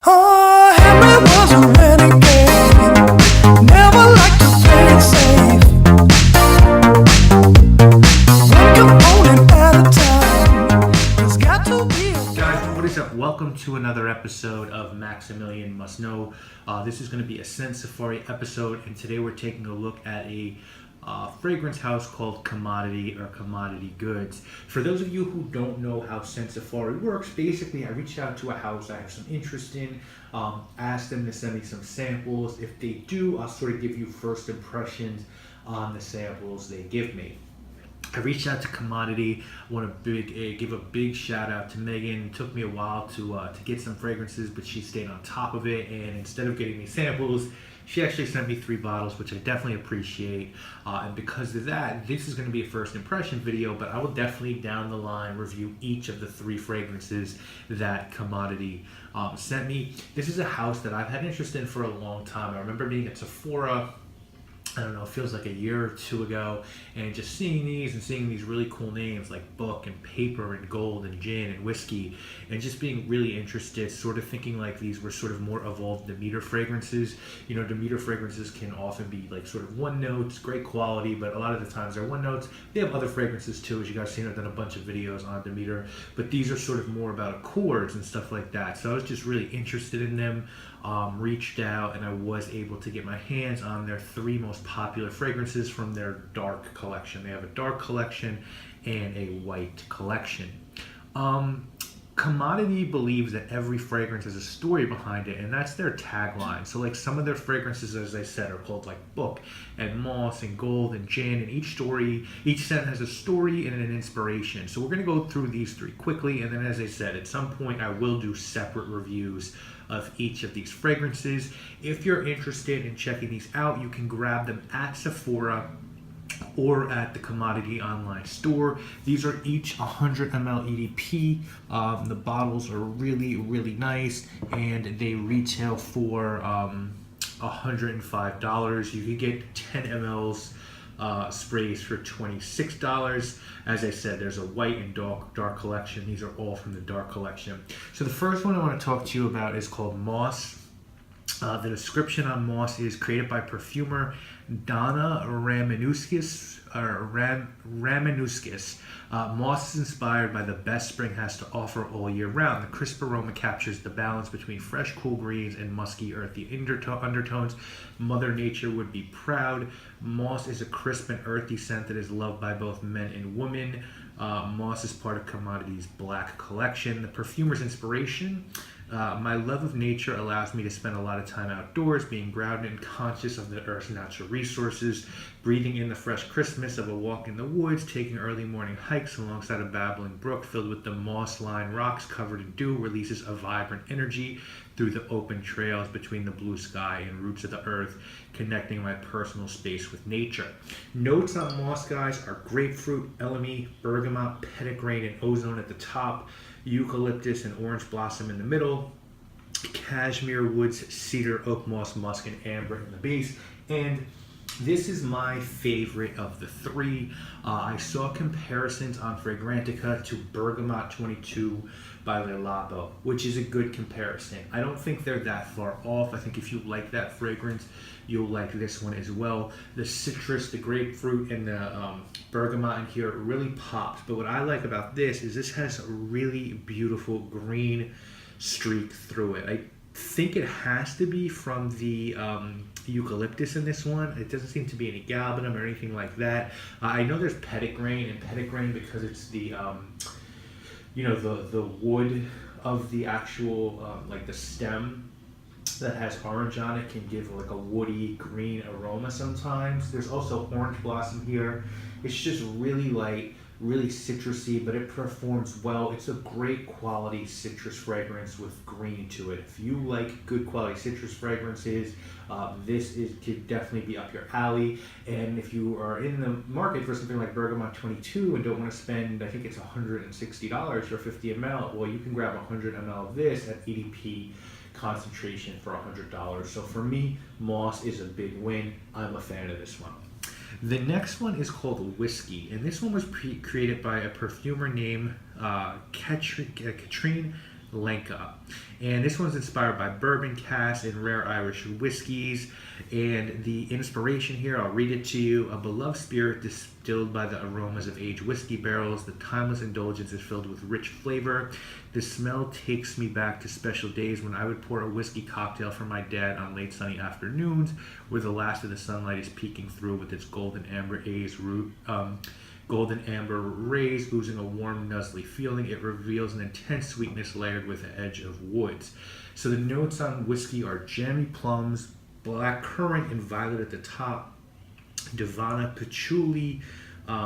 Oh, Henry was a renegade, never liked to play it safe. One component at a time, there's got to be a Guys, what is up? Welcome to another episode of Maximilian Must Know. This is going to be a Scent Safari episode, and today we're taking a look at a fragrance house called Commodity or Commodity Goods. For those of you who don't know how Scent Safari works, basically I reached out to a house I have some interest in, asked them to send me some samples. If they do, I'll sort of give you first impressions on the samples they give me. I reached out to Commodity. I want to give a big shout out to Megan. It took me a while to get some fragrances, but she stayed on top of it, and instead of getting me samples, she actually sent me 3 bottles, which I definitely appreciate. And because of that, this is going to be a first impression video, but I will definitely down the line review each of the 3 fragrances that Commodity sent me. This is a house that I've had interest in for a long time. I remember being at Sephora, I don't know, it feels like a year or 2 ago, and just seeing these really cool names like Book and Paper and Gold and Gin and Whiskey, and just being really interested, sort of thinking like these were sort of more evolved Demeter fragrances. You know, Demeter fragrances can often be like sort of one notes, great quality, but a lot of the times they're one notes. They have other fragrances too, as you guys seen. I've done a bunch of videos on Demeter, but these are sort of more about accords and stuff like that. So I was just really interested in them. Reached out, and I was able to get my hands on their 3 most popular fragrances from their dark collection. They have a dark collection and a white collection. Commodity believes that every fragrance has a story behind it, and that's their tagline. So like some of their fragrances, as I said, are called like Book and Moss and Gold and Gin, and each scent has a story and an inspiration. So we're going to go through these 3 quickly, and then as I said, at some point I will do separate reviews of each of these fragrances. If you're interested in checking these out, you can grab them at Sephora or at the Commodity online store. These are each 100 ml EDP. The bottles are really, really nice, and they retail for $105. You can get 10 mLs sprays for $26. As I said, there's a white and dark collection. These are all from the dark collection. So the first one I want to talk to you about is called Moss. The description on Moss is created by perfumer Donna Ramanuskis. Moss is inspired by the best spring has to offer all year round. The crisp aroma captures the balance between fresh, cool greens and musky, earthy undertones. Mother Nature would be proud. Moss is a crisp and earthy scent that is loved by both men and women. Moss is part of Commodity's Black collection. The perfumer's inspiration: my love of nature allows me to spend a lot of time outdoors, being grounded and conscious of the earth's natural resources, breathing in the fresh crispness of a walk in the woods, taking early morning hikes alongside a babbling brook filled with the moss-lined rocks covered in dew releases a vibrant energy through the open trails between the blue sky and roots of the earth, connecting my personal space with nature. Notes on Moss, guys, are grapefruit, elemi, bergamot, petitgrain, and ozone at the top, eucalyptus and orange blossom in the middle, cashmere woods, cedar, oak moss, musk, and amber in the base. And this is my favorite of the 3. I saw comparisons on Fragrantica to Bergamot 22 by Le Labo, which is a good comparison. I don't think they're that far off. I think if you like that fragrance, you'll like this one as well. The citrus, the grapefruit, and the bergamot in here really pops. But what I like about this is this has a really beautiful green streak through it. I think it has to be from the eucalyptus in this one. It doesn't seem to be any galbanum or anything like that. I know there's petitgrain, and petitgrain, because it's the the wood of the actual like the stem that has orange on it, can give like a woody green aroma sometimes. There's also orange blossom here. It's just really light, really citrusy, but it performs well. It's a great quality citrus fragrance with green to it. If you like good quality citrus fragrances, this could definitely be up your alley. And if you are in the market for something like Bergamot 22 and don't want to spend, I think it's $160 for 50 ml, well, you can grab 100 ml of this at EDP concentration for $100. So for me, Moss is a big win. I'm a fan of this one. The next one is called Whiskey, and this one was created by a perfumer named Katrine Lenka. And this one's inspired by bourbon casks and rare Irish whiskeys. And the inspiration here, I'll read it to you. A beloved spirit distilled by the aromas of aged whiskey barrels. The timeless indulgence is filled with rich flavor. The smell takes me back to special days when I would pour a whiskey cocktail for my dad on late sunny afternoons, where the last of the sunlight is peeking through with its golden amber rays oozing a warm, nuzzly feeling. It reveals an intense sweetness layered with an edge of woods. So the notes on whiskey are jammy plums, black currant and violet at the top, Divana, patchouli,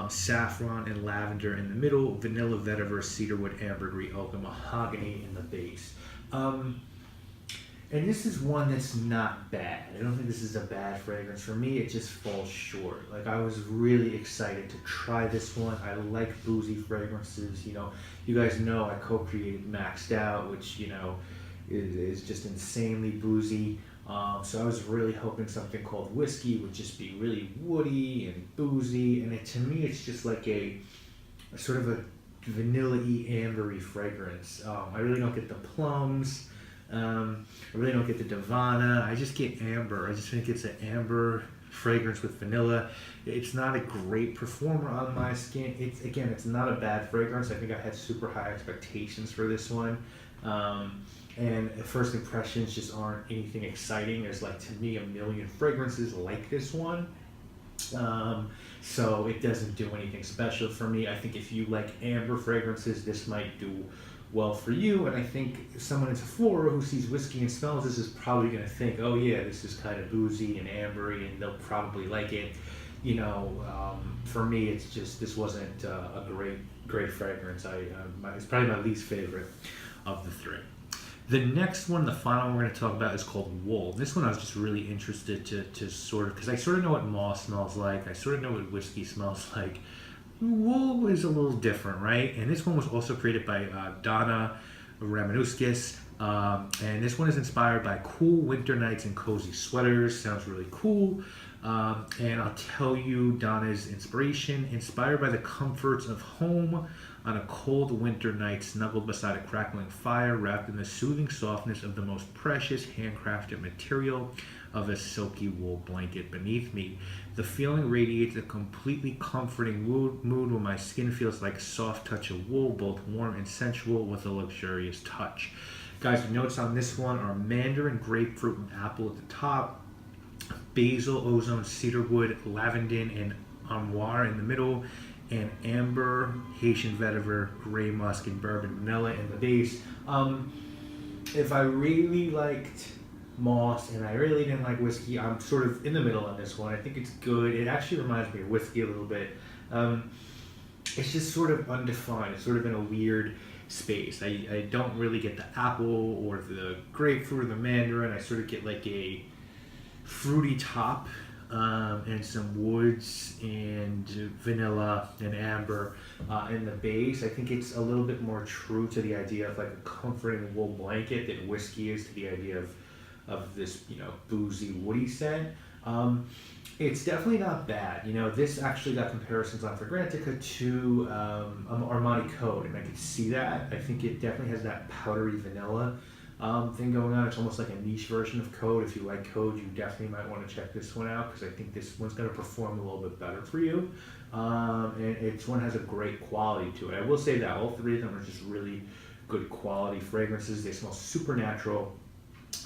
saffron, and lavender in the middle, vanilla, vetiver, cedarwood, ambergris, oak, and mahogany in the base. And this is one that's not bad. I don't think this is a bad fragrance. For me, it just falls short. Like, I was really excited to try this one. I like boozy fragrances. You know, you guys know I co-created Maxed Out, which, you know, is just insanely boozy. So I was really hoping something called whiskey would just be really woody and boozy. And to me, it's just like a sort of a vanilla-y, ambery fragrance. I really don't get the plums. I really don't get the Divana. I just get amber. I just think it's an amber fragrance with vanilla. It's not a great performer on my skin. It's not a bad fragrance. I think I had super high expectations for this one. And first impressions just aren't anything exciting. There's, like, to me, a million fragrances like this one. So it doesn't do anything special for me. I think if you like amber fragrances, this might do well for you. And I think someone in Sephora who sees whiskey and smells this is probably going to think, oh yeah, this is kind of boozy and ambery, and they'll probably like it. You know, for me, it's just, this wasn't a great fragrance. It's probably my least favorite of the three. The next one, the final one we're going to talk about, is called Wool. This one I was just really interested to sort of, because I sort of know what moss smells like. I sort of know what whiskey smells like. Wool is a little different, right? And this one was also created by Donna Ramanuskis. And this one is inspired by cool winter nights and cozy sweaters. Sounds really cool. And I'll tell you Donna's inspiration. Inspired by the comforts of home on a cold winter night, snuggled beside a crackling fire, wrapped in the soothing softness of the most precious handcrafted material of a silky wool blanket beneath me. The feeling radiates a completely comforting mood when my skin feels like a soft touch of wool, both warm and sensual with a luxurious touch. Guys, the notes on this one are mandarin, grapefruit, and apple at the top, basil, ozone, cedarwood, lavender, and armoire in the middle, and amber, Haitian vetiver, gray musk, and bourbon vanilla in the base. If I really liked moss and I really didn't like whiskey, I'm sort of in the middle on this one. I think it's good. It actually reminds me of whiskey a little bit. It's just sort of undefined. It's sort of in a weird space. I don't really get the apple or the grapefruit or the mandarin. I sort of get like a fruity top, and some woods and vanilla and amber in the base. I think it's a little bit more true to the idea of like a comforting wool blanket than whiskey is to the idea of this, you know, boozy woody scent. It's definitely not bad. You know, this actually got comparisons on Fragrantica to Armani Code, and I could see that. I think it definitely has that powdery vanilla thing going on. It's almost like a niche version of Code. If you like Code, you definitely might want to check this one out, because I think this one's going to perform a little bit better for you. And it's one has a great quality to it. I will say that all three of them are just really good quality fragrances. They smell super natural,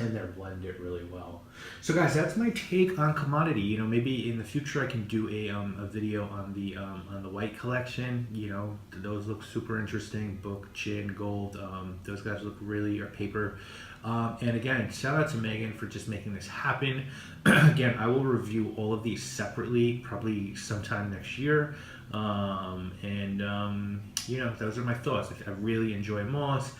and they're blended really well. So guys, that's my take on Commodity. You know, maybe in the future I can do a video on the white collection. You know, those look super interesting. Book, Chin, Gold. Those guys look really, or Paper. And again, shout out to Megan for just making this happen. Again, I will review all of these separately, probably sometime next year. You know, those are my thoughts. I really enjoy moss.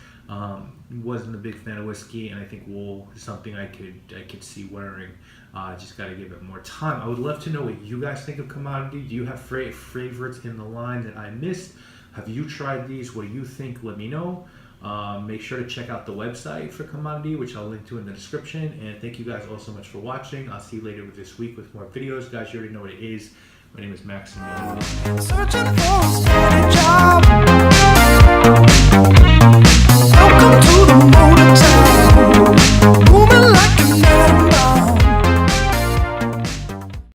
Wasn't a big fan of whiskey, and I think wool is something I could see wearing. Just got to give it more time. I would love to know what you guys think of Commodity. Do you have favorites in the line that I missed? Have you tried these? What do you think? Let me know. Make sure to check out the website for Commodity, which I'll link to in the description. And thank you guys all so much for watching. I'll see you later this week with more videos. Guys, you already know what it is. My name is Maximilian. Searching for a steady job.